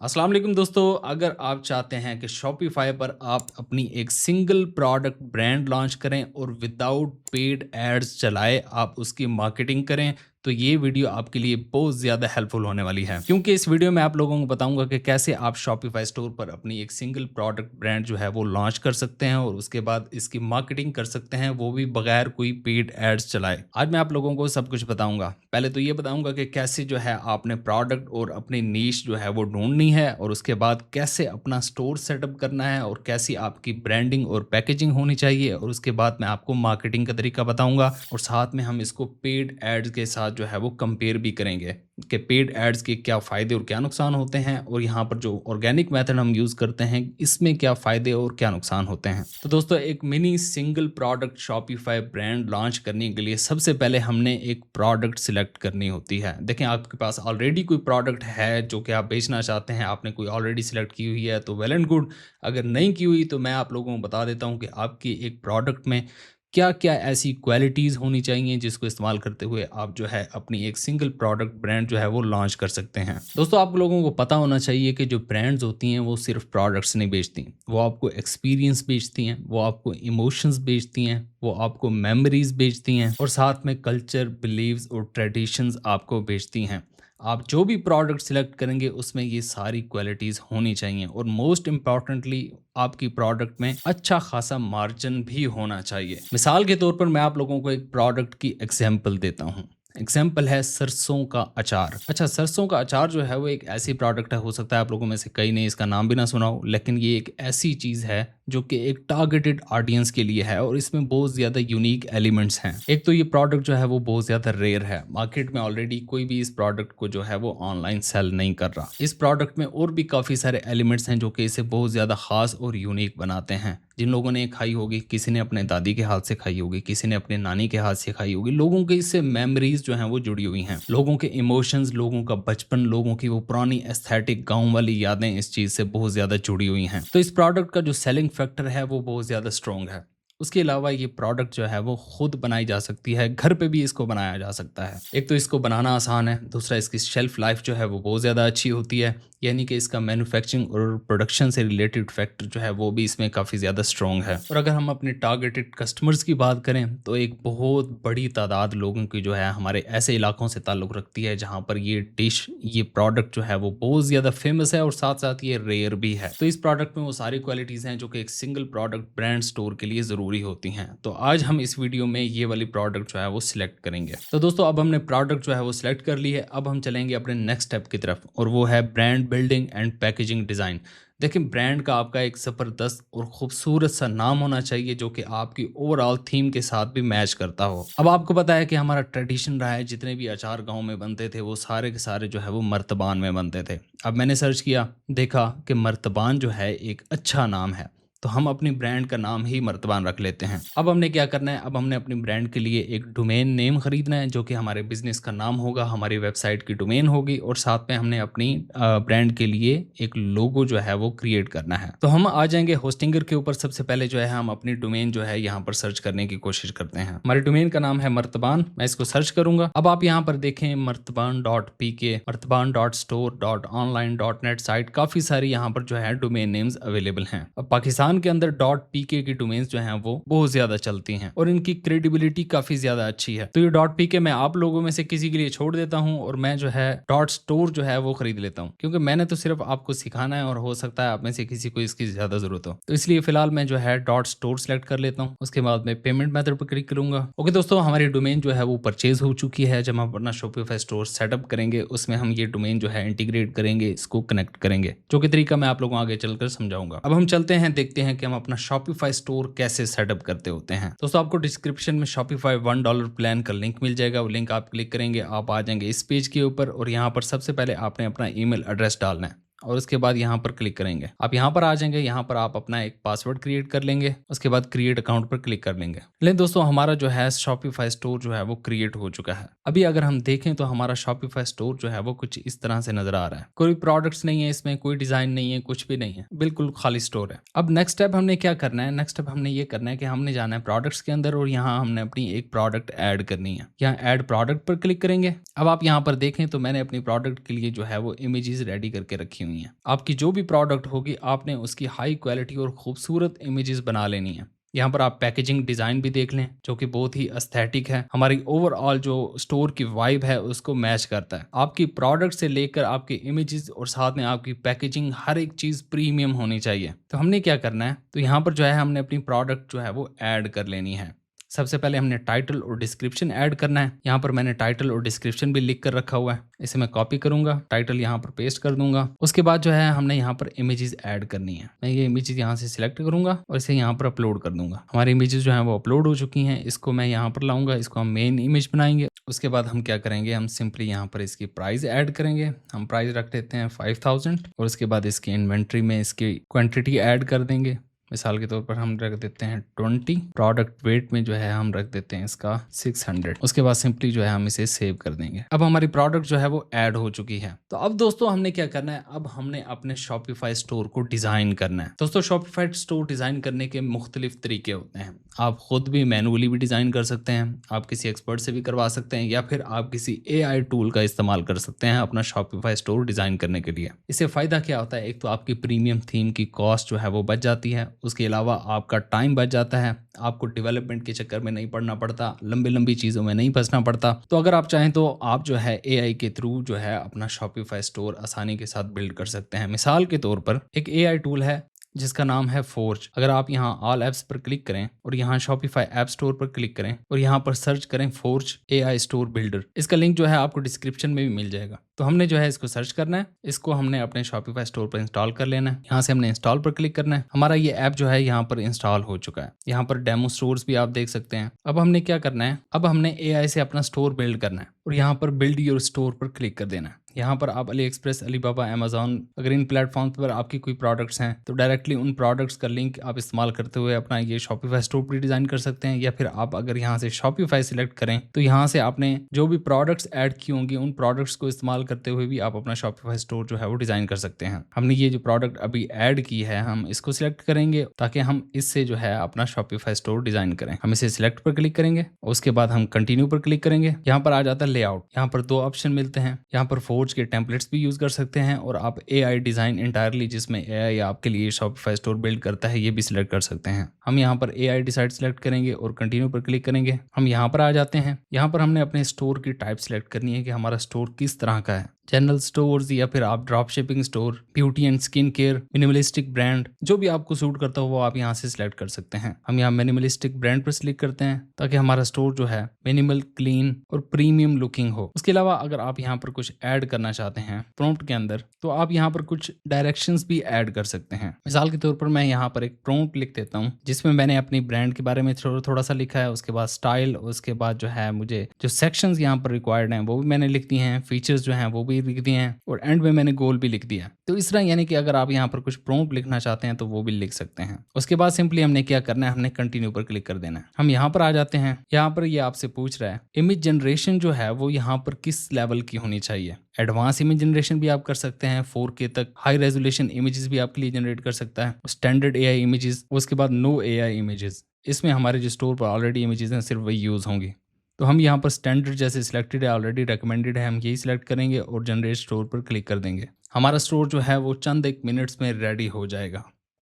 अस्सलाम वालेकुम दोस्तों। अगर आप चाहते हैं कि शॉपिफ़ाई पर आप अपनी एक सिंगल प्रोडक्ट ब्रांड लॉन्च करें और विदाउट पेड एड्स चलाए आप उसकी मार्केटिंग करें, तो ये वीडियो आपके लिए बहुत ज़्यादा हेल्पफुल होने वाली है। क्योंकि इस वीडियो में आप लोगों को बताऊंगा कि कैसे आप शॉपिफ़ाई स्टोर पर अपनी एक सिंगल प्रोडक्ट ब्रांड जो है वो लॉन्च कर सकते हैं और उसके बाद इसकी मार्केटिंग कर सकते हैं, वो भी बगैर कोई पेड एड्स चलाए। आज मैं आप लोगों को सब कुछ बताऊंगा। पहले तो ये बताऊंगा कि कैसे जो है आपने प्रोडक्ट और अपनी नीश जो है वो ढूंढनी है, और उसके बाद कैसे अपना स्टोर सेटअप करना है और कैसी आपकी ब्रांडिंग और पैकेजिंग होनी चाहिए, और उसके बाद मैं आपको मार्केटिंग का तरीका बताऊंगा और साथ में हम इसको पेड एड्स के साथ जो है वो कंपेयर भी करेंगे कि पेड एड्स के क्या फ़ायदे और क्या नुकसान होते हैं, और यहाँ पर जो ऑर्गेनिक मेथड हम यूज़ करते हैं इसमें क्या फ़ायदे और क्या नुकसान होते हैं। तो दोस्तों, एक mini single product Shopify brand launch करने के लिए सबसे पहले हमने एक प्रोडक्ट सिलेक्ट करनी होती है। देखें, आपके पास ऑलरेडी कोई प्रोडक्ट है जो कि आप बेचना चाहते हैं, आपने कोई ऑलरेडी सिलेक्ट की हुई है तो वेल एंड गुड। अगर नहीं की हुई तो मैं आप लोगों को बता देता हूँ कि आपकी एक प्रोडक्ट में क्या-क्या ऐसी क्वालिटीज़ होनी चाहिए जिसको इस्तेमाल करते हुए आप जो है अपनी एक सिंगल प्रोडक्ट ब्रांड जो है वो लॉन्च कर सकते हैं। दोस्तों, आप लोगों को पता होना चाहिए कि जो ब्रांड्स होती हैं वो सिर्फ प्रोडक्ट्स नहीं बेचती, वो आपको एक्सपीरियंस बेचती हैं, वो आपको इमोशंस बेचती हैं, वो आपको मेमोरीज बेचती हैं और साथ में कल्चर, बिलीव्स और ट्रेडिशंस आपको बेचती हैं। आप जो भी प्रोडक्ट सिलेक्ट करेंगे उसमें ये सारी क्वालिटीज़ होनी चाहिए, और मोस्ट इम्पॉर्टेंटली आपकी प्रोडक्ट में अच्छा खासा मार्जिन भी होना चाहिए। मिसाल के तौर पर मैं आप लोगों को एक प्रोडक्ट की एग्जांपल देता हूँ। एग्जाम्पल है सरसों का अचार। अच्छा, सरसों का अचार जो है वो एक ऐसी प्रोडक्ट है, हो सकता है आप लोगों में से कई ने इसका नाम भी ना सुना हो, लेकिन ये एक ऐसी चीज़ है जो कि एक टारगेटेड ऑडियंस के लिए है और इसमें बहुत ज़्यादा यूनिक एलिमेंट्स हैं। एक तो ये प्रोडक्ट जो है वो बहुत ज़्यादा रेयर है, मार्केट में ऑलरेडी कोई भी इस प्रोडक्ट को जो है वो ऑनलाइन सेल नहीं कर रहा। इस प्रोडक्ट में और भी काफ़ी सारे एलिमेंट्स हैं जो कि इसे बहुत ज़्यादा खास और यूनिक बनाते हैं। जिन लोगों ने ये खाई होगी, किसी ने अपने दादी के हाथ से खाई होगी, किसी ने अपने नानी के हाथ से खाई होगी, लोगों के इससे मेमोरीज जो हैं वो जुड़ी हुई हैं। लोगों के इमोशंस, लोगों का बचपन, लोगों की वो पुरानी एस्थेटिक गाँव वाली यादें इस चीज़ से बहुत ज़्यादा जुड़ी हुई हैं। तो इस प्रोडक्ट का जो सेलिंग फैक्टर है वो बहुत ज़्यादा स्ट्रॉन्ग है। उसके अलावा ये प्रोडक्ट जो है वो खुद बनाई जा सकती है, घर पे भी इसको बनाया जा सकता है। एक तो इसको बनाना आसान है, दूसरा इसकी शेल्फ लाइफ जो है वो बहुत ज़्यादा अच्छी होती है, यानी कि इसका मैन्युफैक्चरिंग और प्रोडक्शन से रिलेटेड फैक्टर जो है वो भी इसमें काफ़ी ज़्यादा स्ट्रॉन्ग है। और अगर हम अपने टारगेटेड कस्टमर्स की बात करें तो एक बहुत बड़ी तादाद लोगों की जो है हमारे ऐसे इलाकों से ताल्लुक़ रखती है जहाँ पर ये डिश, ये प्रोडक्ट जो है वो बहुत ज़्यादा फेमस है और साथ साथ ये रेयर भी है। तो इस प्रोडक्ट में वो सारी क्वालिटीज़ हैं जो कि एक सिंगल प्रोडक्ट ब्रांड स्टोर के लिए ज़रूरी होती हैं। तो आज हम इस वीडियो में ये वाली प्रोडक्ट जो है वो सिलेक्ट करेंगे। तो दोस्तों, अब हमने प्रोडक्ट जो है वो सिलेक्ट कर ली है, अब हम चलेंगे अपने नेक्स्ट स्टेप की तरफ, और वो है brand building and packaging design. देखिए, ब्रांड का आपका एक ज़बरदस्त और खूबसूरत सा नाम होना चाहिए जो कि आपकी ओवरऑल थीम के साथ भी मैच करता हो। अब आपको पता है कि हमारा ट्रेडिशन रहा है, जितने भी अचार गाँव में बनते थे वो सारे के सारे जो है वो मर्तबान में बनते थे। अब मैंने सर्च किया, देखा कि मर्तबान जो है एक अच्छा नाम है, तो हम अपनी ब्रांड का नाम ही मर्तबान रख लेते हैं। अब हमने क्या करना है, अब हमने अपनी ब्रांड के लिए एक डोमेन नेम खरीदना है जो कि हमारे बिजनेस का नाम होगा, हमारी वेबसाइट की डोमेन होगी, और साथ में हमने अपनी ब्रांड के लिए एक लोगो जो है वो क्रिएट करना है। तो हम आ जाएंगे होस्टिंगर के ऊपर। सबसे पहले जो है हम अपनी डोमेन जो है यहाँ पर सर्च करने की कोशिश करते हैं। हमारी डोमेन का नाम है मर्तबान, मैं इसको सर्च करूंगा। अब आप यहाँ पर देखें मर्तबान.pk, मर्तबान.store.online.net साइट, काफी सारी यहाँ पर जो है डोमेन नेम्स अवेलेबल हैं। अब पाकिस्तान के अंदर .pk की डोमेन्स जो हैं वो बहुत ज्यादा चलती हैं और इनकी क्रेडिबिलिटी काफी ज्यादा अच्छी है। तो ये .pk मैं आप लोगों में से किसी के लिए छोड़ देता हूं और मैं जो है .store जो है वो खरीद लेता हूं, क्योंकि मैंने तो सिर्फ आपको सिखाना है और हो सकता है आप में से किसी को इसकी ज्यादा जरूरत हो। तो इसलिए फिलहाल मैं जो है .store सेलेक्ट कर लेता हूँ। उसके बाद मैं पेमेंट मेथड पर क्लिक करूंगा। ओके दोस्तों, हमारी डोमेन जो है वो परचेज हो चुकी है। जब हम अपना शॉपिफाई स्टोर सेटअप करेंगे उसमें हम ये डोमेन जो है इंटीग्रेट करेंगे, इसको कनेक्ट करेंगे, जो कि तरीका मैं आप लोगों को आगे चलकर समझाऊंगा। अब हम चलते हैं, देखते हैं कि हम अपना शॉपिफाई स्टोर कैसे सेटअप करते होते हैं। दोस्तों, आपको डिस्क्रिप्शन में शॉपिफाई $1 प्लान का लिंक मिल जाएगा। वो लिंक आप क्लिक करेंगे, आप आ जाएंगे इस पेज के ऊपर, और यहाँ पर सबसे पहले आपने अपना ईमेल एड्रेस डालना है और उसके बाद यहाँ पर क्लिक करेंगे। आप यहाँ पर आ जाएंगे, यहाँ पर आप अपना एक पासवर्ड क्रिएट कर लेंगे, उसके बाद क्रिएट अकाउंट पर क्लिक कर लेंगे। लेकिन दोस्तों, हमारा जो है शॉपिफाई स्टोर जो है वो क्रिएट हो चुका है। अभी अगर हम देखें तो हमारा शॉपिफाई स्टोर जो है वो कुछ इस तरह से नजर आ रहा है। कोई प्रोडक्ट्स नहीं है इसमें, कोई डिजाइन नहीं है, कुछ भी नहीं है, बिल्कुल खाली स्टोर है। अब नेक्स्ट स्टेप हमने क्या करना है, नेक्स्ट स्टेप हमने ये करना है कि हमने जाना है प्रोडक्ट्स के अंदर और यहाँ हमने अपनी एक प्रोडक्ट ऐड करनी है। यहाँ ऐड प्रोडक्ट पर क्लिक करेंगे। अब आप यहाँ पर देखें तो मैंने अपनी प्रोडक्ट के लिए जो है वो इमेजेस रेडी करके रखी हुई लेनी है। आपकी जो भी प्रोडक्ट होगी आपने उसकी हाई क्वालिटी और खूबसूरत इमेजेस बना लेनी है। यहाँ पर आप पैकेजिंग डिज़ाइन भी देख लें जो कि बहुत ही एस्थेटिक है, हमारी ओवरऑल जो स्टोर की वाइब है उसको मैच करता है। आपकी प्रोडक्ट से लेकर आपके इमेजेस और साथ में आपकी पैकेजिंग हर एक चीज़ प्रीमियम होनी चाहिए। तो हमने क्या करना है, तो यहाँ पर जो है हमने अपनी प्रोडक्ट जो है वो ऐड कर लेनी है। सबसे पहले हमने टाइटल और डिस्क्रिप्शन ऐड करना है। यहाँ पर मैंने टाइटल और डिस्क्रिप्शन भी लिख कर रखा हुआ है, इसे मैं कॉपी करूंगा, टाइटल यहाँ पर पेस्ट कर दूंगा। उसके बाद जो है हमने यहाँ पर इमेजेस ऐड करनी है। मैं ये इमेजेस यहाँ से सिलेक्ट करूंगा और इसे यहाँ पर अपलोड कर दूंगा। हमारी इमेजेस जो है वो अपलोड हो चुकी हैं। इसको मैं यहाँ पर लाऊंगा, इसको हम मेन इमेज बनाएंगे। उसके बाद हम क्या करेंगे, हम सिंपली यहाँ पर इसकी प्राइस ऐड करेंगे। हम प्राइस रख देते हैं 5000 और उसके बाद इसकी इन्वेंट्री में इसकी क्वांटिटी ऐड कर देंगे। मिसाल के तौर पर हम रख देते हैं 20। प्रोडक्ट वेट में जो है हम रख देते हैं इसका 600। उसके बाद सिंपली जो है हम इसे सेव कर देंगे। अब हमारी प्रोडक्ट जो है वो ऐड हो चुकी है। तो अब दोस्तों हमने क्या करना है, अब हमने अपने शॉपिफाई स्टोर को डिजाइन करना है। दोस्तों शॉपिफाई स्टोर डिजाइन करने के मुख्तलिफ तरीके होते हैं। आप खुद भी मैनुअली भी डिजाइन कर सकते हैं, आप किसी एक्सपर्ट से भी करवा सकते हैं, या फिर आप किसी AI टूल का इस्तेमाल कर सकते हैं अपना शॉपिफाई स्टोर डिजाइन करने के लिए। इससे फायदा क्या होता है, एक तो आपकी प्रीमियम थीम की कॉस्ट जो है वो बच जाती है, उसके अलावा आपका टाइम बच जाता है, आपको डेवलपमेंट के चक्कर में नहीं पड़ना पड़ता, लंबी चीज़ों में नहीं फंसना पड़ता। तो अगर आप चाहें तो आप जो है AI के थ्रू जो है अपना शॉपिफाई स्टोर आसानी के साथ बिल्ड कर सकते हैं। मिसाल के तौर पर एक AI टूल है जिसका नाम है फोर्ज। अगर आप यहाँ ऑल ऐप्स पर क्लिक करें और यहाँ शॉपिफाई ऐप स्टोर पर क्लिक करें और यहाँ पर सर्च करें फोर्ज AI स्टोर बिल्डर, इसका लिंक जो है आपको डिस्क्रिप्शन में भी मिल जाएगा। तो हमने जो है इसको सर्च करना है, इसको हमने अपने शॉपिफाई स्टोर पर इंस्टॉल कर लेना है। यहाँ से हमने इंस्टॉल पर क्लिक करना है। हमारा ये ऐप जो है यहाँ पर इंस्टॉल हो चुका है। यहाँ पर डेमो स्टोर्स भी आप देख सकते हैं। अब हमने क्या करना है, अब हमने AI से अपना स्टोर बिल्ड करना है और यहाँ पर बिल्ड योर स्टोर पर क्लिक कर देना है। यहाँ पर आप अली एक्सप्रेस, अलीबाबा, अमेजॉन, अगर इन प्लेटफॉर्म पर आपकी कोई प्रोडक्ट्स हैं तो डायरेक्टली उन प्रोडक्ट्स का लिंक आप इस्तेमाल करते हुए अपना ये शॉपिफाई स्टोर भी डिजाइन कर सकते हैं। या फिर आप अगर यहाँ से शॉपिफाई सिलेक्ट करें तो यहाँ से आपने जो भी प्रोडक्ट्स ऐड की होंगी उन प्रोडक्ट्स को इस्तेमाल करते हुए भी आप अपना शॉपिफाई स्टोर जो है वो डिजाइन कर सकते हैं। हमने ये जो प्रोडक्ट अभी ऐड की है हम इसको सिलेक्ट करेंगे ताकि हम इससे जो है अपना शॉपिफाई स्टोर डिजाइन करें। हम इसे सिलेक्ट पर क्लिक करेंगे, उसके बाद हम कंटिन्यू पर क्लिक करेंगे। यहाँ पर आ जाता है लेआउट। यहाँ पर दो ऑप्शन मिलते हैं। यहाँ पर फोर्ज के टेम्पलेट्स भी यूज कर सकते हैं और आप AI डिजाइन इंटायरली जिसमें AI आपके लिए शॉपिफाई स्टोर बिल्ड करता है ये भी सिलेक्ट कर सकते हैं। हम यहाँ पर AI डिसाइड सिलेक्ट करेंगे और कंटिन्यू पर क्लिक करेंगे। हम यहाँ पर आ जाते हैं। यहाँ पर हमने अपने स्टोर की टाइप सिलेक्ट करनी है कि हमारा स्टोर किस तरह का है, जनरल स्टोर्स या फिर आप drop shipping store, beauty and skin care, minimalistic brand, जो भी आपको सूट करता हो वो आप यहाँ से सिलेक्ट कर सकते हैं। हम यहाँ मिनिमलिस्टिक ब्रांड पर क्लिक करते हैं ताकि हमारा स्टोर जो है मिनिमल, क्लीन और प्रीमियम लुकिंग हो। उसके अलावा अगर आप यहाँ पर कुछ ऐड करना चाहते हैं प्रॉम्प्ट के अंदर तो आप यहाँ पर कुछ डायरेक्शंस भी ऐड कर सकते हैं। मिसाल के तौर पर मैं यहाँ पर एक प्रॉम्प्ट लिख देता हूँ जिसमें मैंने अपनी ब्रांड के बारे में थोड़ा सा लिखा है, उसके बाद स्टाइल, उसके बाद जो है मुझे जो सेक्शंस यहाँ पर रिक्वायर्ड हैं वो भी मैंने लिख दिए हैं, फीचर्स जो हैं वो भी लिख दिए हैं और एंड में मैंने गोल भी लिख दिया। तो इस तरह यानी कि अगर आप यहाँ पर कुछ प्रॉम्प्ट लिखना चाहते हैं तो वो भी लिख सकते हैं। उसके बाद सिंपली हमने क्या करना है, हमने कंटिन्यू पर क्लिक कर देना है। हम यहाँ पर आ जाते हैं। यहाँ पर ये आपसे पूछ रहा है इमेज जनरेशन जो है वो यहाँ पर किस लेवल की होनी चाहिए। एडवांस इमेज जनरेशन भी आप कर सकते हैं, 4K तक हाई रेजोल्यूशन इमेजेस भी आपके लिए जनरेट कर सकता है, स्टैंडर्ड AI इमेजेस, उसके बाद नो AI इमेजेस। इसमें हमारे जो स्टोर पर ऑलरेडी इमेजेस हैं सिर्फ वही यूज होंगी। तो हम यहाँ पर स्टैंडर्ड जैसे सिलेक्टेड है, ऑलरेडी रिकमेंडेड है, हम यही सिलेक्ट करेंगे और जनरेट स्टोर पर क्लिक कर देंगे। हमारा स्टोर जो है वो चंद एक मिनट्स में रेडी हो जाएगा।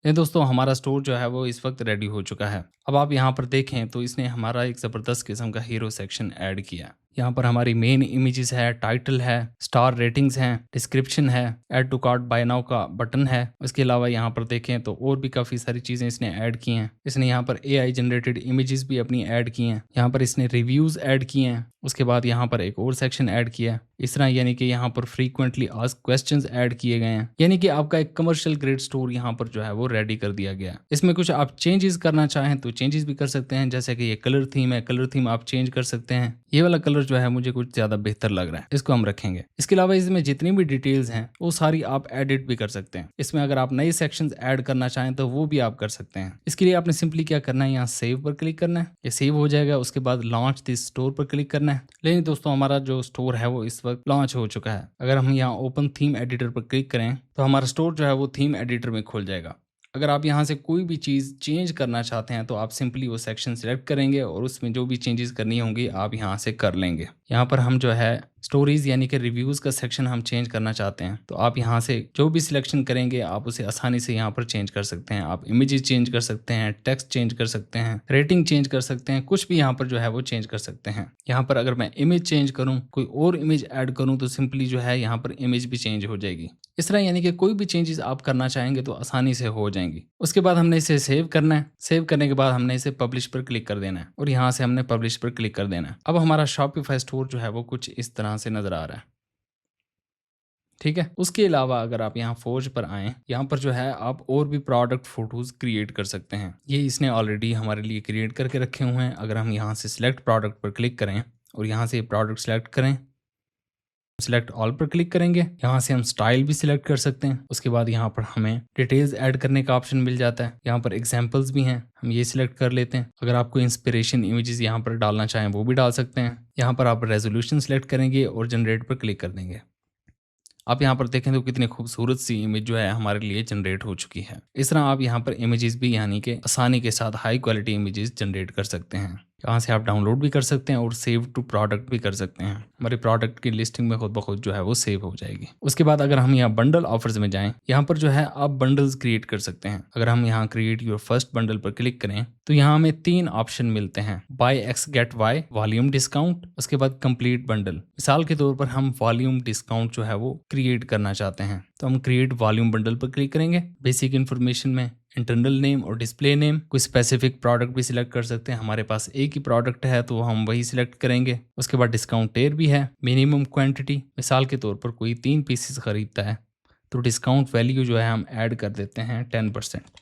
नहीं दोस्तों, हमारा स्टोर जो है वो इस वक्त रेडी हो चुका है। अब आप यहाँ पर देखें तो इसने हमारा एक ज़बरदस्त किस्म का हीरो सेक्शन ऐड किया। यहाँ पर हमारी मेन इमेजेस है, टाइटल है, स्टार रेटिंग्स हैं, डिस्क्रिप्शन है, add to cart buy now का बटन है। उसके अलावा यहाँ पर देखें तो और भी काफ़ी सारी चीज़ें इसने ऐड की हैं। इसने यहाँ पर AI जनरेटेड इमेजेस भी अपनी ऐड की हैं। यहाँ पर इसने रिव्यूज़ ऐड किए हैं। उसके बाद यहाँ पर एक और सेक्शन ऐड किया है। इस तरह यानी कि यहाँ पर फ्रीक्वेंटली आस्क्ड क्वेश्चंस ऐड किए गए हैं। यानी कि आपका एक कमर्शियल ग्रेड स्टोर यहाँ पर जो है वो रेडी कर दिया गया है। इसमें कुछ आप चेंजेस करना चाहें तो चेंजेस भी कर सकते हैं, जैसे कि ये कलर थीम है, कलर थीम आप चेंज कर सकते हैं। ये वाला कलर जो है मुझे कुछ ज़्यादा बेहतर लग रहा है, इसको हम रखेंगे। इसके अलावा इसमें जितनी भी डिटेल्स हैं वो सारी आप एडिट भी कर सकते हैं। इसमें अगर आप नए सेक्शंस ऐड करना चाहें तो वो भी आप कर सकते हैं। इसके लिए आपने सिंपली क्या करना है, यहाँ सेव पर क्लिक करना है, ये सेव हो जाएगा। उसके बाद लॉन्च दिस स्टोर पर क्लिक करना है। लेकिन दोस्तों हमारा जो स्टोर है वो इस वक्त लॉन्च हो चुका है। अगर हम यहाँ ओपन थीम एडिटर पर क्लिक करें तो हमारा स्टोर जो है वो थीम एडिटर में खुल जाएगा। अगर आप यहाँ से कोई भी चीज़ चेंज करना चाहते हैं तो आप सिंपली वो सेक्शन सिलेक्ट करेंगे और उसमें जो भी चेंजेस करनी होंगी आप यहाँ से कर लेंगे। यहाँ पर हम जो है स्टोरीज यानी कि रिव्यूज़ का सेक्शन हम चेंज करना चाहते हैं तो आप यहाँ से जो भी सिलेक्शन करेंगे आप उसे आसानी से यहाँ पर चेंज कर सकते हैं। आप इमेजेस चेंज कर सकते हैं, टेक्स्ट चेंज कर सकते हैं, रेटिंग चेंज कर सकते हैं, कुछ भी यहाँ पर जो है वो चेंज कर सकते हैं। यहाँ पर अगर मैं इमेज चेंज करूँ, कोई और इमेज ऐड करूँ तो सिंपली जो है यहाँ पर इमेज भी चेंज हो जाएगी। इस तरह यानी कि कोई भी चेंजेस आप करना चाहेंगे तो आसानी से हो जाएंगी। उसके बाद हमने इसे सेव करना है। सेव करने के बाद हमने इसे पब्लिश पर क्लिक कर देना है और यहाँ से हमने पब्लिश पर क्लिक कर देना है। अब हमारा शॉपिफाई स्टोर जो है वो कुछ इस तरह से नजर आ रहा है। ठीक है, उसके अलावा अगर आप यहाँ फोर्ज पर आएँ, यहाँ पर जो है आप और भी प्रोडक्ट फोटोज क्रिएट कर सकते हैं। ये इसने ऑलरेडी हमारे लिए क्रिएट करके रखे हुए हैं। अगर हम यहाँ से सिलेक्ट प्रोडक्ट पर क्लिक करें और यहाँ से प्रोडक्ट सिलेक्ट करें, सिलेक्ट ऑल पर क्लिक करेंगे, यहाँ से हम स्टाइल भी सिलेक्ट कर सकते हैं। उसके बाद यहाँ पर हमें डिटेल्स ऐड करने का ऑप्शन मिल जाता है। यहाँ पर एग्जांपल्स भी हैं, हम ये सिलेक्ट कर लेते हैं। अगर आपको इंस्पिरेशन इमेजेस यहाँ पर डालना चाहें वो भी डाल सकते हैं। यहाँ पर आप रेजोल्यूशन सिलेक्ट करेंगे और जनरेट पर क्लिक कर देंगे। आप यहाँ पर देखें तो कितनी खूबसूरत सी इमेज जो है हमारे लिए जनरेट हो चुकी है। इस तरह आप यहाँ पर इमेजेस भी यानी कि आसानी के साथ हाई क्वालिटी इमेजेस जनरेट कर सकते हैं। यहाँ से आप डाउनलोड भी कर सकते हैं और सेव टू प्रोडक्ट भी कर सकते हैं। हमारे प्रोडक्ट की लिस्टिंग में खुद ब खुद जो है वो सेव हो जाएगी। उसके बाद अगर हम यहाँ बंडल ऑफर्स में जाएं, यहाँ पर जो है आप बंडल्स क्रिएट कर सकते हैं। अगर हम यहाँ क्रिएट योर फर्स्ट बंडल पर क्लिक करें तो यहाँ हमें 3 ऑप्शन मिलते हैं, buy x get y, volume discount, उसके बाद कंप्लीट बंडल। मिसाल के तौर पर हम वॉल्यूम डिस्काउंट जो है वो क्रिएट करना चाहते हैं तो हम क्रिएट वॉल्यूम बंडल पर क्लिक करेंगे। बेसिक इन्फॉर्मेशन में इंटरनल नेम और डिस्प्ले नेम, कोई स्पेसिफिक प्रोडक्ट भी सिलेक्ट कर सकते हैं। हमारे पास एक ही प्रोडक्ट है तो हम वही सिलेक्ट करेंगे। उसके बाद डिस्काउंट टियर भी है, मिनिमम क्वांटिटी, मिसाल के तौर पर कोई 3 पीसेस खरीदता है तो डिस्काउंट वैल्यू जो है हम ऐड कर देते हैं 10%।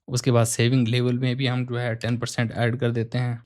उसके बाद सेविंग लेवल में भी हम जो है 10% ऐड कर देते हैं,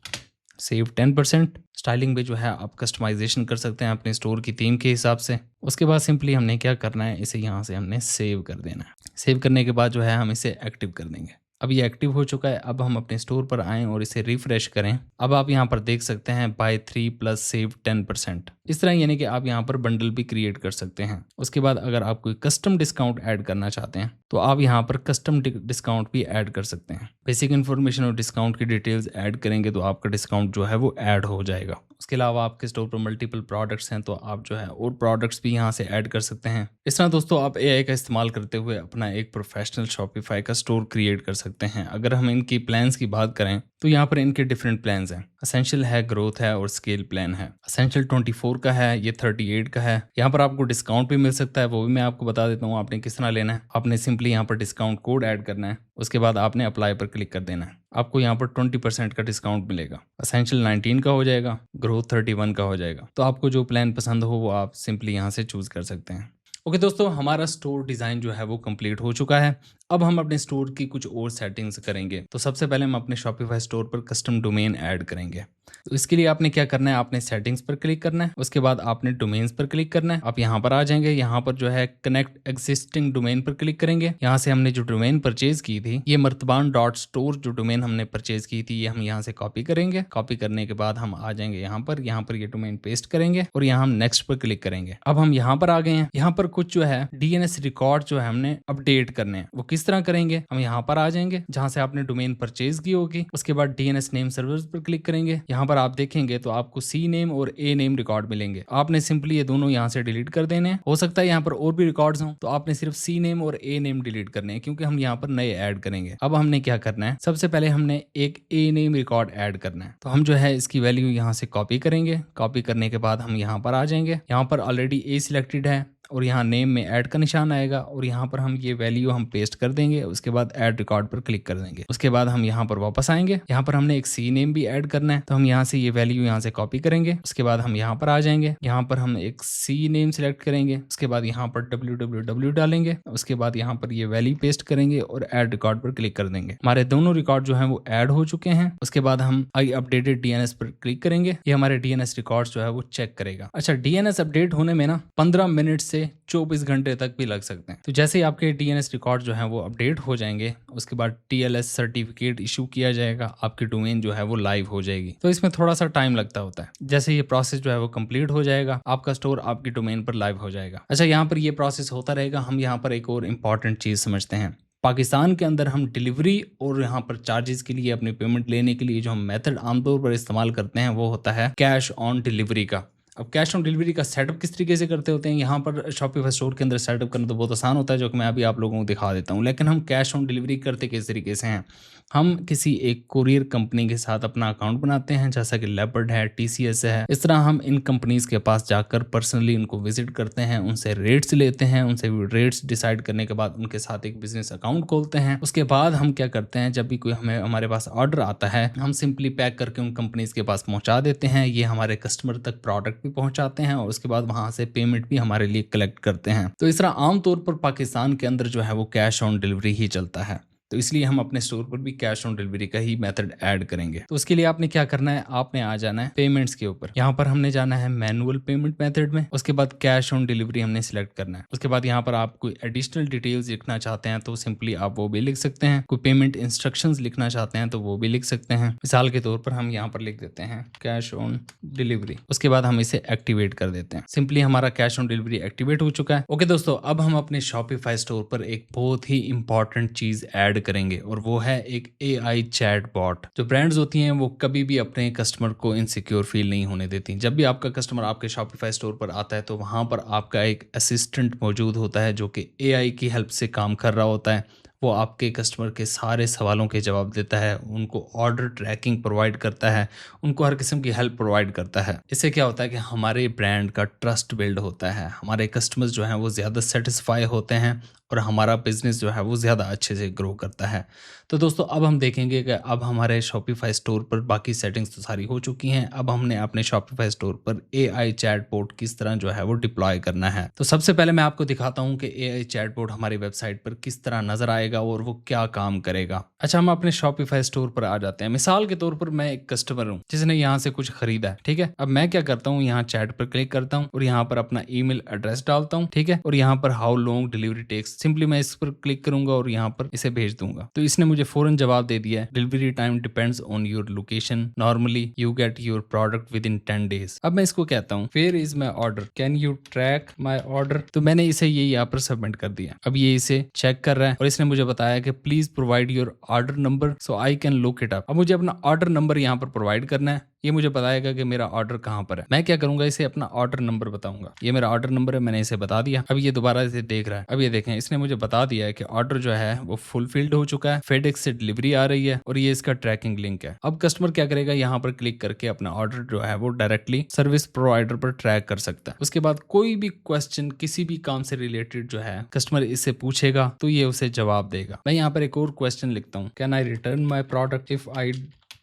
सेव 10%। स्टाइलिंग में जो है आप कस्टमाइजेशन कर सकते हैं अपने स्टोर की थीम के हिसाब से। उसके बाद सिंपली हमने क्या करना है, इसे यहाँ से हमने सेव कर देना है। सेव करने के बाद जो है हम इसे एक्टिव कर देंगे। अब ये एक्टिव हो चुका है। अब हम अपने स्टोर पर आएँ और इसे रिफ्रेश करें। अब आप यहाँ पर देख सकते हैं बाय 3 प्लस सेव 10%। इस तरह यानी कि आप यहाँ पर बंडल भी क्रिएट कर सकते हैं। उसके बाद अगर आप कोई कस्टम डिस्काउंट ऐड करना चाहते हैं तो आप यहाँ पर कस्टम डिस्काउंट भी ऐड कर सकते हैं। बेसिक इन्फॉर्मेशन और डिस्काउंट की डिटेल्स ऐड करेंगे तो आपका डिस्काउंट जो है वो ऐड हो जाएगा। उसके अलावा आपके स्टोर पर मल्टीपल प्रोडक्ट्स हैं तो आप जो है और प्रोडक्ट्स भी यहाँ से ऐड कर सकते हैं। इस तरह दोस्तों आप एआई का इस्तेमाल करते हुए अपना एक प्रोफेशनल शॉपिफाई का स्टोर क्रिएट कर सकते हैं। अगर हम इनकी प्लान्स की बात करें तो यहाँ पर इनके डिफरेंट प्लान्स हैं। असेंशियल है, ग्रोथ है और स्केल प्लान है। असेंशियल 24 का है, ये 38 का है। यहाँ पर आपको डिस्काउंट भी मिल सकता है, वो भी मैं आपको बता देता हूँ आपने किस तरह लेना है। आपने सिंपली यहाँ पर डिस्काउंट कोड ऐड करना है, उसके बाद आपने अप्लाई पर क्लिक कर देना है। आपको यहाँ पर 20% का डिस्काउंट मिलेगा। असेंशियल 19 का हो जाएगा, ग्रोथ 31 का हो जाएगा। तो आपको जो प्लान पसंद हो वो आप सिंपली यहाँ से चूज कर सकते हैं। ओके दोस्तों, हमारा स्टोर डिज़ाइन जो है वो कंप्लीट हो चुका है। अब हम अपने स्टोर की कुछ और सेटिंग्स करेंगे। तो सबसे पहले हम अपने शॉपिफाई स्टोर पर कस्टम डोमेन ऐड करेंगे। तो इसके लिए आपने क्या करना है, आपने सेटिंग्स पर क्लिक करना है, उसके बाद आपने डोमेन्स पर क्लिक करना है। आप यहाँ पर आ जाएंगे, यहाँ पर जो है कनेक्ट एग्जिस्टिंग डोमेन पर क्लिक करेंगे। यहाँ से हमने जो डोमेन परचेज की थी, ये मर्तबान डॉट स्टोर जो डोमेन हमने परचेज की थी, ये हम यहाँ से कॉपी करेंगे। कॉपी करने के बाद हम आ जाएंगे यहाँ पर ये डोमेन पेस्ट करेंगे और यहाँ हम नेक्स्ट पर क्लिक करेंगे। अब हम यहाँ पर आ गए हैं। यहाँ पर कुछ जो है डीएनएस रिकॉर्ड जो है हमने अपडेट करने हैं। वो किस तरह करेंगे, हम यहाँ पर आ जाएंगे जहाँ से आपने डोमेन परचेज की होगी। उसके बाद डीएनएस नेम सर्वर्स पर क्लिक करेंगे। यहाँ पर आप देखेंगे तो आपको सी नेम और ए नेम रिकॉर्ड मिलेंगे। आपने सिंपली ये दोनों यहाँ से डिलीट कर देने हैं। हो सकता है यहाँ पर और भी रिकॉर्ड्स हों तो आपने सिर्फ सी नेम और ए नेम डिलीट करने हैं, क्योंकि हम यहाँ पर नए ऐड करेंगे। अब हमने क्या करना है, सबसे पहले हमने एक ए नेम रिकॉर्ड ऐड करना है। तो हम जो है इसकी वैल्यू यहाँ से कॉपी करेंगे। कॉपी करने के बाद हम यहाँ पर आ जाएंगे। यहाँ पर ऑलरेडी ए सिलेक्टेड है और यहाँ नेम में ऐड का निशान आएगा और यहाँ पर हम ये वैल्यू हम पेस्ट कर देंगे। उसके बाद ऐड रिकॉर्ड पर क्लिक कर देंगे। उसके बाद हम यहाँ पर वापस आएंगे। यहाँ पर हमने एक सी नेम भी ऐड करना है, तो हम यहाँ से ये वैल्यू यहाँ से कॉपी करेंगे। उसके बाद हम यहाँ पर आ जाएंगे। यहाँ पर हम एक सी नेम सिलेक्ट करेंगे। उसके बाद यहाँ पर www डालेंगे। उसके बाद यहाँ पर ये वैल्यू पेस्ट करेंगे और ऐड रिकॉर्ड पर क्लिक कर देंगे। हमारे दोनों रिकॉर्ड जो है वो ऐड हो चुके हैं। उसके बाद हम आई अपडेटेड डीएनएस पर क्लिक करेंगे। ये हमारे डीएनएस रिकॉर्ड्स जो है वो चेक करेगा। अच्छा, डीएनएस अपडेट होने में ना 15 मिनट से 24 घंटे तक भी लग सकते हैं। तो जैसे ही आपके डीएनएस रिकॉर्ड जो है वो अपडेट हो जाएंगे, उसके बाद टीएलएस सर्टिफिकेट इशू किया जाएगा, आपकी डोमेन जो है वो लाइव हो जाएगी। तो इसमें थोड़ा सा टाइम लगता होता है। जैसे ये प्रोसेस जो है वो कंप्लीट हो जाएगा, आपका स्टोर आपकी डोमेन पर लाइव हो जाएगा। अच्छा, यहाँ पर ये प्रोसेस होता रहेगा। हम यहाँ पर एक और इम्पॉर्टेंट चीज समझते हैं। पाकिस्तान के अंदर हम डिलीवरी और यहाँ पर चार्जेस के लिए अपनी पेमेंट लेने के लिए जो हम मेथड आमतौर पर इस्तेमाल करते हैं वो होता है कैश ऑन डिलीवरी का। अब कैश ऑन डिलीवरी का सेटअप किस तरीके से करते होते हैं, यहाँ पर शॉपिफाई स्टोर के अंदर सेटअप करना तो बहुत आसान होता है, जो कि मैं अभी आप लोगों को दिखा देता हूँ। लेकिन हम कैश ऑन डिलीवरी करते किस तरीके से हैं, हम किसी एक कुरियर कंपनी के साथ अपना अकाउंट बनाते हैं, जैसा कि लेपर्ड है, टीसीएस है। इस तरह हम इन कंपनीज के पास जाकर पर्सनली उनको विजिट करते हैं, उनसे रेट्स लेते हैं, उनसे रेट्स डिसाइड करने के बाद उनके साथ एक बिजनेस अकाउंट खोलते हैं। उसके बाद हम क्या करते हैं, जब भी कोई हमारे पास ऑर्डर आता है, हम सिंपली पैक करके उन कंपनीज के पास पहुंचा देते हैं। ये हमारे कस्टमर तक प्रोडक्ट भी पहुंचाते हैं और उसके बाद वहां से पेमेंट भी हमारे लिए कलेक्ट करते हैं। तो इस तरह आमतौर पर पाकिस्तान के अंदर जो है वो कैश ऑन डिलीवरी ही चलता है। तो इसलिए हम अपने स्टोर पर भी कैश ऑन डिलीवरी का ही मेथड ऐड करेंगे। तो उसके लिए आपने क्या करना है, आपने आ जाना है पेमेंट्स के ऊपर। यहाँ पर हमने जाना है मैनुअल पेमेंट मेथड में, उसके बाद कैश ऑन डिलीवरी हमने सिलेक्ट करना है। उसके बाद यहाँ पर आप कोई एडिशनल डिटेल्स लिखना चाहते हैं तो सिंपली आप वो भी लिख सकते हैं। कोई पेमेंट इंस्ट्रक्शंस लिखना चाहते हैं तो वो भी लिख सकते हैं। मिसाल के तौर पर हम यहाँ पर लिख देते हैं कैश ऑन डिलीवरी। उसके बाद हम इसे एक्टिवेट कर देते हैं। सिंपली हमारा कैश ऑन डिलीवरी एक्टिवेट हो चुका है। ओके दोस्तों, अब हम अपने शॉपिफाई स्टोर पर एक बहुत ही इंपॉर्टेंट चीज ऐड करेंगे और वो है एक AI चैट बॉट। जो ब्रांड्स होती हैं वो कभी भी अपने कस्टमर को इनसिक्योर फील नहीं होने देती। जब भी आपका कस्टमर आपके शॉपिफाई स्टोर पर आता है तो वहां पर आपका एक असिस्टेंट मौजूद होता है जो कि AI की हेल्प से काम कर रहा होता है। वो आपके कस्टमर के सारे सवालों के जवाब देता है, उनको ऑर्डर ट्रैकिंग प्रोवाइड करता है, उनको हर किस्म की हेल्प प्रोवाइड करता है। इससे क्या होता है कि हमारे ब्रांड का ट्रस्ट बिल्ड होता है, हमारे कस्टमर्स जो हैं वो ज़्यादा सेटिस्फाई होते हैं और हमारा बिजनेस जो है वो ज़्यादा अच्छे से ग्रो करता है। तो दोस्तों अब हम देखेंगे कि अब हमारे शॉपिफाई स्टोर पर बाकी सेटिंग्स तो सारी हो चुकी हैं। अब हमने अपने शॉपिफाई स्टोर पर AI चैटबॉट किस तरह जो है वो डिप्लॉय करना है। तो सबसे पहले मैं आपको दिखाता हूँ कि AI चैटबॉट हमारी वेबसाइट पर किस तरह नजर आएगा और वो क्या काम करेगा। अच्छा, हम अपने शॉपिफाई स्टोर पर आ जाते हैं। मिसाल के तौर पर मैं एक कस्टमर हूँ जिसने यहाँ से कुछ खरीदा है, ठीक है। अब मैं क्या करता हूँ, यहाँ चैट पर क्लिक करता हूँ और यहाँ पर अपना ईमेल एड्रेस डालता हूँ, ठीक है। और यहाँ पर how long delivery takes, simply मैं इस पर क्लिक करूंगा और यहाँ पर इसे भेज दूंगा। तो इसने मुझे फौरन जवाब दे दिया है, delivery time depends on your location, normally you get your product within 10 days। अब मैं इसको कहता हूँ where is my order, can you track my order. तो मैंने इसे ये यहाँ पर सबमिट कर दिया। अब ये इसे चेक कर रहा है और इसने मुझे बताया कि please provide your order number so I can look it up. अब मुझे अपना ऑर्डर नंबर यहाँ पर प्रोवाइड करना है, ये मुझे बताएगा कि मेरा ऑर्डर कहाँ पर है। मैं क्या करूंगा, इसे अपना ऑर्डर नंबर बताऊंगा। ये मेरा ऑर्डर नंबर है, मैंने इसे बता दिया। अब ये दोबारा इसे देख रहा है। अब ये देखें, इसने मुझे बता दिया है कि ऑर्डर जो है वो फुलफिल्ड हो चुका है, फेडेक्स से डिलीवरी आ रही है और ये इसका ट्रैकिंग लिंक है। अब कस्टमर क्या करेगा, यहाँ पर क्लिक करके अपना ऑर्डर जो है वो डायरेक्टली सर्विस प्रोवाइडर पर ट्रैक कर सकता है। उसके बाद कोई भी क्वेश्चन किसी भी काम से रिलेटेड जो है कस्टमर इससे पूछेगा तो ये उसे जवाब देगा। मैं यहाँ पर एक और क्वेश्चन लिखता हूँ, can I return my product if I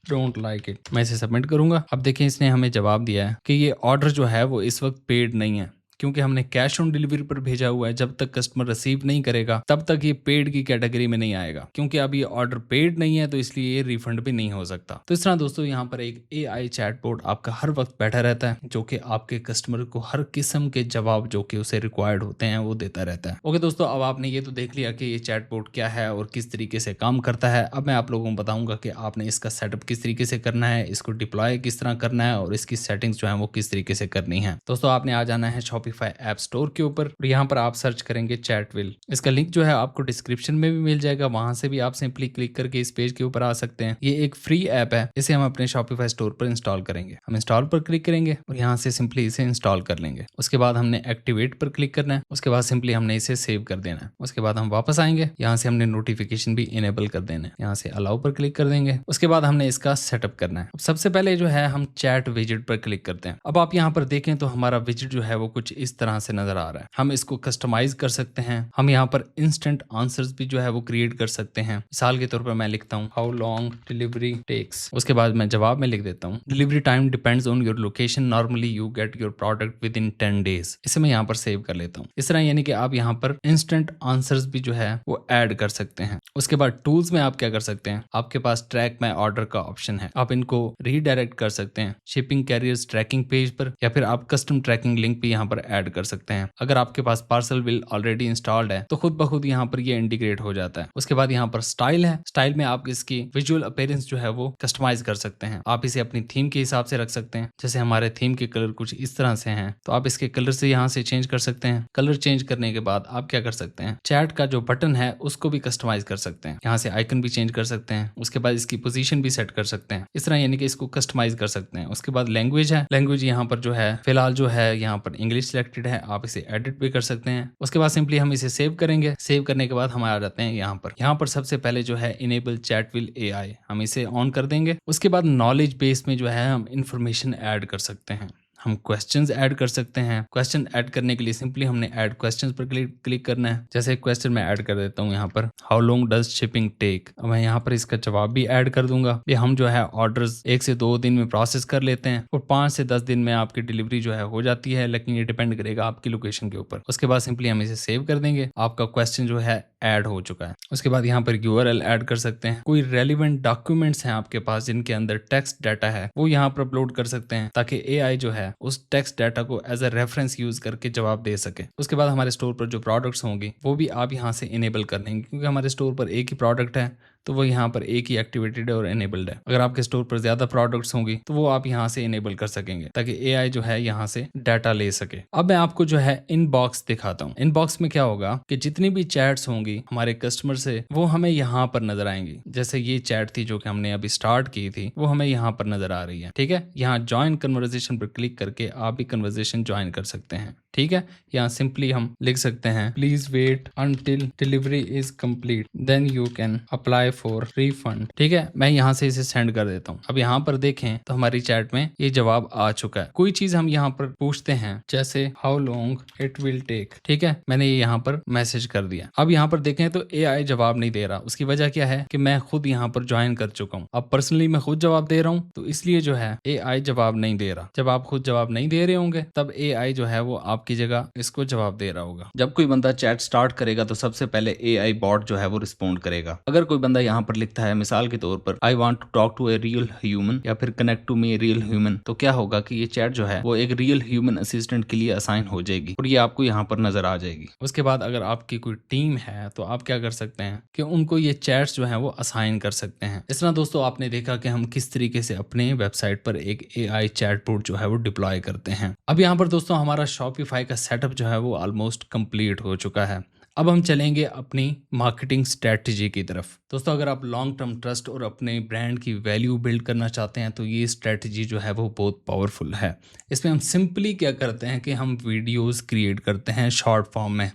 don't like it. मैं इसे सबमिट करूंगा। अब देखिए इसने हमें जवाब दिया है कि ये ऑर्डर जो है वो इस वक्त पेड नहीं है, क्योंकि हमने कैश ऑन डिलीवरी पर भेजा हुआ है। जब तक कस्टमर रिसीव नहीं करेगा तब तक ये पेड की कैटेगरी में नहीं आएगा, क्योंकि अब ये ऑर्डर पेड नहीं है तो इसलिए ये रिफंड भी नहीं हो सकता। तो इस तरह दोस्तों यहाँ पर एक AI चैटबॉट आपका हर वक्त बैठा रहता है जो कि आपके कस्टमर को हर किस्म के जवाब जो कि उसे रिक्वायर्ड होते हैं वो देता रहता है। ओके दोस्तों, अब आपने ये तो देख लिया कि ये चैटबॉट क्या है और किस तरीके से काम करता है। अब मैं आप लोगों को बताऊंगा कि आपने इसका सेटअप किस तरीके से करना है, इसको डिप्लॉय किस तरह करना है और इसकी सेटिंग्स जो है वो किस तरीके से करनी है। दोस्तों आपने आ जाना है शॉपिफाई ऐप स्टोर के ऊपर और यहाँ पर आप सर्च करेंगे चैटविल। इसका लिंक जो है आपको डिस्क्रिप्शन में भी मिल जाएगा, वहां से भी आप सिंपली क्लिक करके इस पेज के ऊपर आ सकते हैं। ये एक फ्री ऐप है, इसे हम अपने शॉपिफाई स्टोर पर इंस्टॉल करेंगे। हम इंस्टॉल पर क्लिक करेंगे और यहाँ से सिंपली इसे इंस्टॉल कर लेंगे। उसके बाद हमने एक्टिवेट पर क्लिक करना है। उसके बाद सिंपली हमने इसे सेव कर देना है। उसके बाद हम वापस आएंगे, यहाँ से हमने नोटिफिकेशन भी इनेबल कर देना है। यहाँ से अलाउ पर क्लिक कर देंगे। उसके बाद हमने इसका सेटअप करना है। अब सबसे पहले जो है हम चैट विजिट पर क्लिक करते हैं। अब आप यहाँ पर देखें तो हमारा विजिट जो है वो कुछ इस तरह से नजर आ रहा है। हम इसको कस्टमाइज कर सकते हैं। हम यहाँ पर इंस्टेंट आंसर्स भी जो है वो क्रिएट कर सकते हैं। मिसाल के तौर पर मैं लिखता हूँ हाउ लॉन्ग डिलीवरी टेक्स। उसके बाद मैं जवाब में लिख देता हूँ delivery time depends on your location, normally you get your product within 10 days। इसे मैं यहाँ पर सेव कर लेता हूँ। इस तरह यानी कि आप यहाँ पर इंस्टेंट आंसर्स भी जो है वो ऐड कर सकते हैं। उसके बाद टूल्स में आप क्या कर सकते हैं, आपके पास ट्रैक माई ऑर्डर का ऑप्शन है। आप इनको रीडायरेक्ट कर सकते हैं शिपिंग कैरियर्स ट्रैकिंग पेज पर, या फिर आप कस्टम ट्रैकिंग लिंक भी यहाँ पर ऐड कर सकते हैं। अगर आपके पास पार्सल बिल ऑलरेडी इंस्टॉल्ड है तो खुद ब खुद यहाँ पर ये इंटीग्रेट हो जाता है। उसके बाद यहाँ पर स्टाइल है, स्टाइल में आप इसकी विजुअल अपीयरेंस जो है वो कस्टमाइज कर सकते हैं। आप इसे अपनी थीम के हिसाब से रख सकते हैं। जैसे हमारे थीम के कलर कुछ इस तरह से हैं तो आप इसके कलर से यहाँ से चेंज कर सकते हैं। कलर चेंज करने के बाद आप क्या कर सकते हैं, चैट का जो बटन है उसको भी कस्टमाइज कर सकते हैं। यहाँ से आइकन भी चेंज कर सकते हैं। उसके बाद इसकी पोजीशन भी सेट कर सकते हैं इस तरह, यानी कि इसको कस्टमाइज कर सकते हैं। उसके बाद लैंग्वेज है, लैंग्वेज यहाँ पर जो है फिलहाल जो है यहाँ पर इंग्लिश सिलेक्टेड है, आप इसे एडिट भी कर सकते हैं। उसके बाद सिंपली हम इसे सेव करेंगे। सेव करने के बाद हम आ जाते हैं यहाँ पर सबसे पहले जो है इनेबल चैट विल एआई, हम इसे ऑन कर देंगे। उसके बाद नॉलेज बेस में जो है हम इंफॉर्मेशन ऐड कर सकते हैं। हम क्वेश्चंस ऐड कर सकते हैं। क्वेश्चन ऐड करने के लिए सिंपली हमने ऐड क्वेश्चंस पर क्लिक करना है। जैसे एक क्वेश्चन मैं ऐड कर देता हूँ यहाँ पर, how long does shipping take. अब मैं यहाँ पर इसका जवाब भी ऐड कर दूंगा। ये हम जो है ऑर्डर्स 1 से 2 दिन में प्रोसेस कर लेते हैं और 5 से 10 दिन में आपकी डिलीवरी जो है हो जाती है, लेकिन ये डिपेंड करेगा आपकी लोकेशन के ऊपर। उसके बाद सिंपली हम इसे सेव कर देंगे। आपका क्वेश्चन जो है ऐड हो चुका है। उसके बाद यहाँ पर यूआरएल ऐड कर सकते हैं। कोई रेलिवेंट डॉक्यूमेंट्स हैं आपके पास जिनके अंदर टेक्स्ट डाटा है वो यहाँ पर अपलोड कर सकते हैं ताकि एआई जो है उस टेक्स्ट डाटा को एज अ रेफरेंस यूज करके जवाब दे सके। उसके बाद हमारे स्टोर पर जो प्रोडक्ट्स होंगी वो भी आप यहाँ से इनेबल कर लेंगे, क्योंकि हमारे स्टोर पर एक ही प्रोडक्ट है तो वो यहाँ पर एक ही एक्टिवेटेड है और एनेबल्ड है। अगर आपके स्टोर पर ज्यादा प्रोडक्ट्स होंगी तो वो आप यहाँ से इनेबल कर सकेंगे ताकि एआई जो है यहाँ से डाटा ले सके। अब मैं आपको जो है इनबॉक्स दिखाता हूँ। इनबॉक्स में क्या होगा कि जितनी भी चैट्स होंगी हमारे कस्टमर से वो हमें यहाँ पर नजर आएंगी। जैसे ये चैट थी जो कि हमने अभी स्टार्ट की थी वो हमें यहाँ पर नजर आ रही है। ठीक है, यहाँ ज्वाइन कन्वर्सेशन पर क्लिक करके आप भी कन्वर्सेशन ज्वाइन कर सकते हैं। ठीक है, यहाँ सिंपली हम लिख सकते हैं please wait until delivery is complete then you can apply for refund. ठीक है, मैं यहाँ से इसे सेंड कर देता हूँ। अब यहाँ पर देखें तो हमारी चैट में ये जवाब आ चुका है। कोई चीज हम यहाँ पर पूछते हैं जैसे how long it will take. ठीक है, मैंने ये यहाँ पर मैसेज कर दिया। अब यहाँ पर देखें तो एआई जवाब नहीं दे रहा। उसकी वजह क्या है कि मैं खुद यहाँ पर ज्वाइन कर चुका हूँ। अब पर्सनली मैं खुद जवाब दे रहा हूँ तो इसलिए जो है एआई जवाब नहीं दे रहा। जब आप खुद जवाब नहीं दे रहे होंगे तब एआई जो है वो आपकी जगह इसको जवाब दे रहा होगा। जब कोई बंदा चैट स्टार्ट करेगा तो सबसे पहले एआई बॉट जो है वो रिस्पॉन्ड करेगा। अगर कोई बंदा यहाँ पर लिखता है मिसाल के तौर पर I want to talk to a real human या फिर connect to me a real human, तो क्या होगा कि ये चैट जो है वो एक रियल ह्यूमन असिस्टेंट के लिए असाइन हो जाएगी और ये आपको यहाँ पर नजर आ जाएगी। उसके बाद अगर आपकी कोई टीम है तो आप क्या कर सकते हैं कि उनको ये चैट्स जो है वो असाइन कर सकते हैं। इस तरह दोस्तों आपने देखा कि हम किस तरीके से अपने वेबसाइट पर एक एआई चैटबॉट जो है वो डिप्लॉय करते हैं। अब यहाँ पर दोस्तों हमारा शॉपिफाई का सेटअप जो है वो ऑलमोस्ट कंप्लीट हो चुका है। अब हम चलेंगे अपनी मार्केटिंग स्ट्रेटजी की तरफ। दोस्तों अगर आप लॉन्ग टर्म ट्रस्ट और अपने ब्रांड की वैल्यू बिल्ड करना चाहते हैं तो ये स्ट्रेटजी जो है वो बहुत पावरफुल है। इसमें हम सिंपली क्या करते हैं कि हम वीडियोस क्रिएट करते हैं शॉर्ट फॉर्म में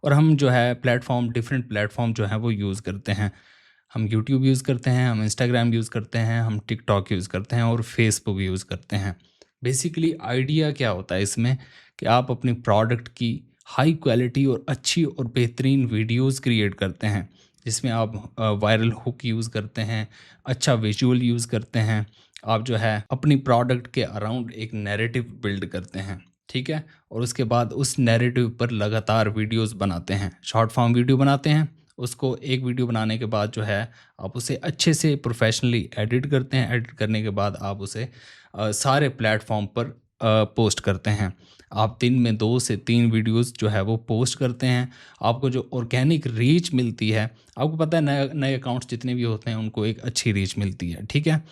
और हम जो है डिफरेंट प्लेटफॉर्म जो है वो यूज़ करते हैं। हम यूट्यूब यूज़ करते हैं, हम इंस्टाग्राम यूज़ करते हैं, हम टिकटॉक यूज़ करते हैं और फेसबुक यूज़ करते हैं। बेसिकली आइडिया क्या होता है इसमें कि आप अपनी प्रोडक्ट की हाई क्वालिटी और अच्छी और बेहतरीन वीडियोस क्रिएट करते हैं जिसमें आप वायरल हुक यूज़ करते हैं, अच्छा विजुअल यूज़ करते हैं, आप जो है अपनी प्रोडक्ट के अराउंड एक नैरेटिव बिल्ड करते हैं। ठीक है, और उसके बाद उस नैरेटिव पर लगातार वीडियोस बनाते हैं, शॉर्ट फॉर्म वीडियो बनाते हैं। उसको एक वीडियो बनाने के बाद जो है आप उसे अच्छे से प्रोफेशनली एडिट करते हैं। एडिट करने के बाद आप उसे सारे प्लेटफॉर्म पर पोस्ट करते हैं। आप दिन में 2 से 3 वीडियोस जो है वो पोस्ट करते हैं। आपको जो ऑर्गेनिक रीच मिलती है, आपको पता है नए नए अकाउंट्स जितने भी होते हैं उनको एक अच्छी रीच मिलती है। ठीक है,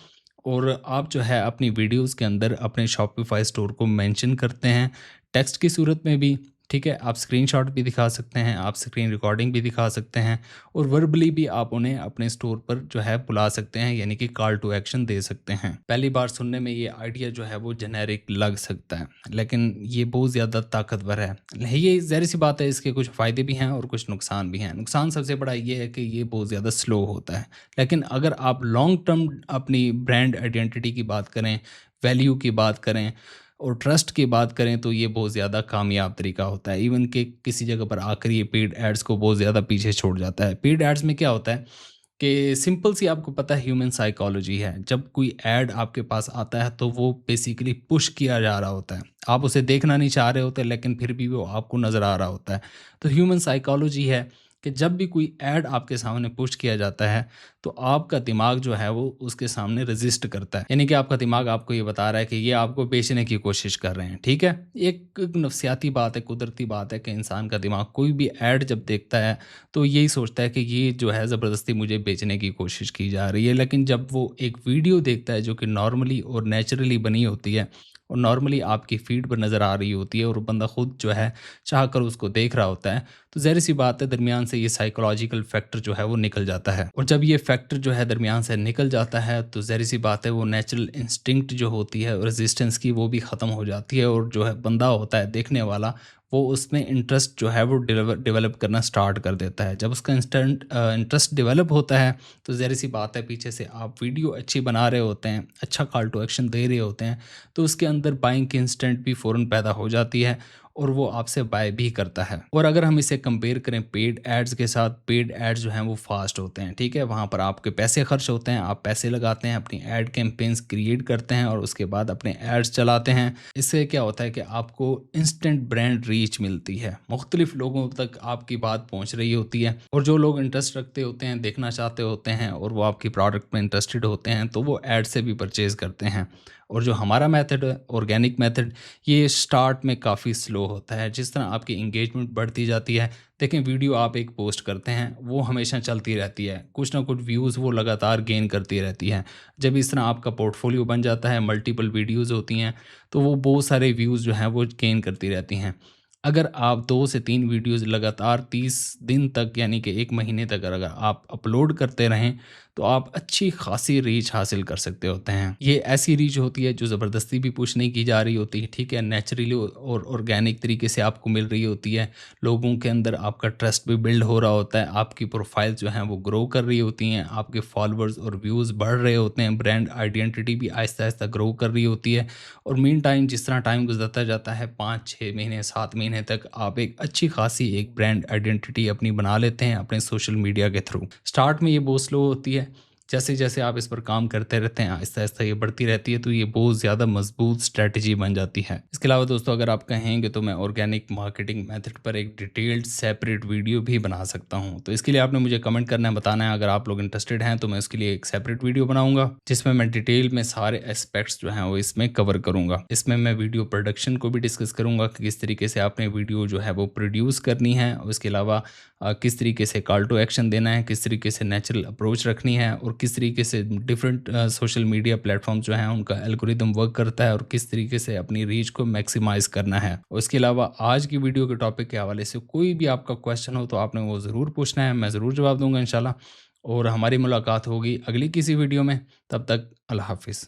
और आप जो है अपनी वीडियोस के अंदर अपने शॉपिफाई स्टोर को मेंशन करते हैं टेक्स्ट की सूरत में भी। ठीक है, आप स्क्रीनशॉट भी दिखा सकते हैं, आप स्क्रीन रिकॉर्डिंग भी दिखा सकते हैं और वर्बली भी आप उन्हें अपने स्टोर पर जो है बुला सकते हैं, यानी कि कॉल टू एक्शन दे सकते हैं। पहली बार सुनने में ये आइडिया जो है वो जेनेरिक लग सकता है लेकिन ये बहुत ज़्यादा ताकतवर है। ये ज़ाहिर सी बात है, इसके कुछ फ़ायदे भी हैं और कुछ नुकसान भी हैं। नुकसान सबसे बड़ा ये है कि ये बहुत ज़्यादा स्लो होता है, लेकिन अगर आप लॉन्ग टर्म अपनी ब्रांड आइडेंटिटी की बात करें, वैल्यू की बात करें और ट्रस्ट की बात करें तो ये बहुत ज़्यादा कामयाब तरीका होता है। इवन कि किसी जगह पर आकर ये पेड एड्स को बहुत ज़्यादा पीछे छोड़ जाता है। पेड एड्स में क्या होता है कि सिंपल सी आपको पता है ह्यूमन साइकोलॉजी है। जब कोई ऐड आपके पास आता है तो वो बेसिकली पुश किया जा रहा होता है, आप उसे देखना नहीं चाह रहे होते लेकिन फिर भी वो आपको नज़र आ रहा होता है। तो ह्यूमन साइकोलॉजी है कि जब भी कोई ऐड आपके सामने पुश किया जाता है, तो आपका दिमाग जो है वो उसके सामने रेज़िस्ट करता है। यानी कि आपका दिमाग आपको ये बता रहा है कि ये आपको बेचने की कोशिश कर रहे हैं, ठीक है? एक नफ़सियाती बात है, कुदरती बात है कि इंसान का दिमाग कोई भी ऐड जब देखता है, तो यही सोचता है कि ये जो है ज़बरदस्ती मुझे बेचने की कोशिश की जा रही है। लेकिन जब वो एक वीडियो देखता है जो कि नॉर्मली और नेचुरली बनी होती है और नॉर्मली आपकी फ़ीड पर नज़र आ रही होती है और बंदा खुद जो है चाहकर उसको देख रहा होता है, तो ज़ाहिर-सी बात है दरमियान से ये साइकोलॉजिकल फैक्टर जो है वो निकल जाता है। और जब ये फैक्टर जो है दरमियान से निकल जाता है, तो ज़ाहिर-सी बात है वो नेचुरल इंस्टिंक्ट जो होती है रेज़िस्टेंस की, वो भी ख़त्म हो जाती है और जो है बंदा होता है देखने वाला, वो उसमें इंटरेस्ट जो है वो डेवलप करना स्टार्ट कर देता है। जब उसका इंटरेस्ट डेवलप होता है, तो ज़ाहिर-सी बात है पीछे से आप वीडियो अच्छी बना रहे होते हैं, अच्छा कॉल टू एक्शन दे रहे होते हैं, तो उसके अंदर बाइंग की इंस्टेंट भी फ़ौरन पैदा हो जाती है और वो आपसे बाय भी करता है। और अगर हम इसे कंपेयर करें पेड एड्स के साथ, पेड एड्स जो हैं वो फास्ट होते हैं, ठीक है? वहाँ पर आपके पैसे खर्च होते हैं, आप पैसे लगाते हैं, अपनी एड कैंपेन्स क्रिएट करते हैं और उसके बाद अपने एड्स चलाते हैं। इससे क्या होता है कि आपको इंस्टेंट ब्रांड रीच मिलती है, मुख्तलिफ लोगों तक आपकी बात पहुँच रही होती है और जो लोग इंटरेस्ट रखते होते हैं, देखना चाहते होते हैं और वो आपकी प्रोडक्ट में इंटरेस्टेड होते हैं, तो वो एड से भी परचेज़ करते हैं। और जो हमारा मेथड है, ऑर्गेनिक मेथड, ये स्टार्ट में काफ़ी स्लो होता है। जिस तरह आपकी एंगेजमेंट बढ़ती जाती है, देखें वीडियो आप एक पोस्ट करते हैं, वो हमेशा चलती रहती है। कुछ ना कुछ व्यूज़ वो लगातार गेन करती रहती है। जब इस तरह आपका पोर्टफोलियो बन जाता है, मल्टीपल वीडियोज़ होती हैं, तो वो बहुत सारे व्यूज़ जो हैं वो गेन करती रहती हैं। अगर आप 2 से 3 वीडियोज़ लगातार 30 दिन तक यानी कि 1 महीने तक अगर आप अपलोड करते रहें, तो आप अच्छी खासी रीच हासिल कर सकते होते हैं। ये ऐसी रीच होती है जो ज़बरदस्ती भी पुश नहीं की जा रही होती, ठीक है? नेचुरली और ऑर्गेनिक तरीके से आपको मिल रही होती है। लोगों के अंदर आपका ट्रस्ट भी बिल्ड हो रहा होता है, आपकी प्रोफाइल जो हैं वो ग्रो कर रही होती हैं, आपके फॉलोअर्स और व्यूज़ बढ़ रहे होते हैं, ब्रांड आइडेंटिटी भी आहिस्ता-आहिस्ता ग्रो कर रही होती है। और मीन टाइम जिस तरह टाइम गुज़रता जाता है, 5, 6 महीने, 7 महीने तक आप एक अच्छी खासी एक ब्रांड आइडेंटिटी अपनी बना लेते हैं अपने सोशल मीडिया के थ्रू। स्टार्ट में ये बहुत स्लो होती है, जैसे-जैसे आप इस पर काम करते रहते हैं, आहिस्ता-आहिस्ता ये बढ़ती रहती है, तो ये बहुत ज़्यादा मज़बूत स्ट्रैटेजी बन जाती है। इसके अलावा दोस्तों अगर आप कहेंगे तो मैं ऑर्गेनिक मार्केटिंग मेथड पर एक डिटेल्ड सेपरेट वीडियो भी बना सकता हूँ। तो इसके लिए आपने मुझे कमेंट करना है, बताना है, अगर आप लोग इंटरेस्टेड हैं तो मैं उसके लिए एक सेपरेट वीडियो बनाऊँगा, जिसमें मैं डिटेल में सारे एस्पेक्ट्स जो हैं वो इसमें कवर करूँगा। इसमें मैं वीडियो प्रोडक्शन को भी डिस्कस करूँगा कि किस तरीके से आपने वीडियो जो है वो प्रोड्यूस करनी है और इसके अलावा किस तरीके से कॉल टू एक्शन देना है, किस तरीके से नेचुरल अप्रोच रखनी है और किस तरीके से डिफरेंट सोशल मीडिया प्लेटफॉर्म जो हैं उनका एल्गोरिदम वर्क करता है और किस तरीके से अपनी रीच को मैक्सिमाइज़ करना है। और इसके अलावा आज की वीडियो के टॉपिक के हवाले से कोई भी आपका क्वेश्चन हो तो आपने वो ज़रूर पूछना है, मैं ज़रूर जवाब दूँगा इंशाल्लाह। और हमारी मुलाकात होगी अगली किसी वीडियो में, तब तक अल्लाह हाफ़िज़।